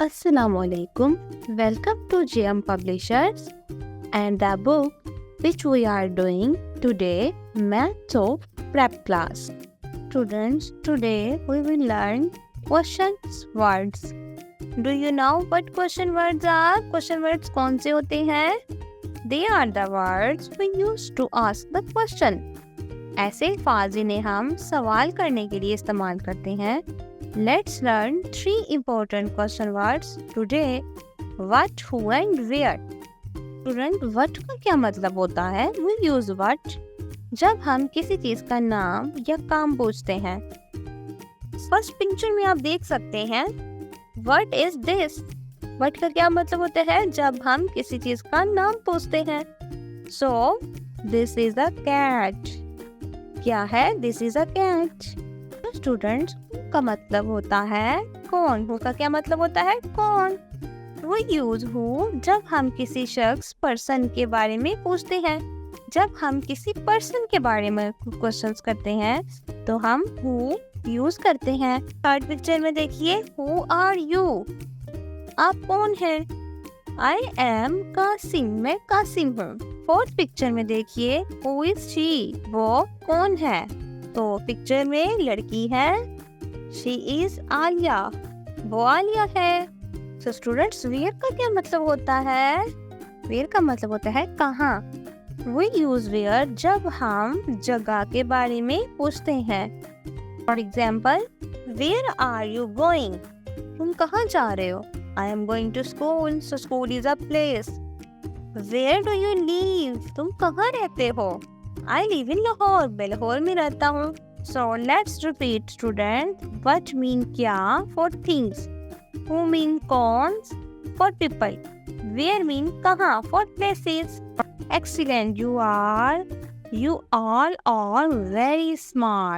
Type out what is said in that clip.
Assalamualaikum. Welcome to JM Publishers and the book which we are doing today, Maths of Prep Class. Students, today we will learn questions words. Do you know what question words are? Question words कौन से होते हैं? They are the words we use to ask the question. ऐसे अल्फाज जिन्हें हम सवाल करने के लिए इस्तेमाल करते हैं. Let's learn 3 important question words today. What, who and where. Student, what का क्या मतलब होता है? We use what जब हम किसी चीज का नाम या काम पूछते हैं. फर्स्ट पिक्चर में आप देख सकते हैं What is this? What का क्या मतलब होता है जब हम किसी चीज का नाम पूछते हैं. So, this is a cat. क्या है? This is a cat. Students का मतलब होता है कौन. हु का क्या मतलब होता है कौन. We use who जब हम किसी शख्स पर्सन के बारे में पूछते हैं. जब हम किसी पर्सन के बारे में क्वेश्चंस करते हैं तो हम who यूज करते हैं. थर्ड पिक्चर में देखिए Who are you? आप कौन हैं. I am Qasim. मैं कासिम हूँ. फोर्थ पिक्चर में देखिए Who is she? वो कौन है. तो पिक्चर में लड़की है. She is Alia. वो आलिया है. So students, where का क्या मतलब होता है. where का मतलब होता है कहाँ. We use where जब हम जगह के बारे में पूछते हैं. For example, where are you going? तुम कहाँ जा रहे हो. I am going to school. So school is a place. Where do you live? तुम कहाँ रहते हो. I live in Lahore. मैं लाहौर में रहता हूँ. So let's repeat, student. What mean क्या for things. Who mean कौन for people. Where mean कहाँ for places. Excellent. You all are very smart.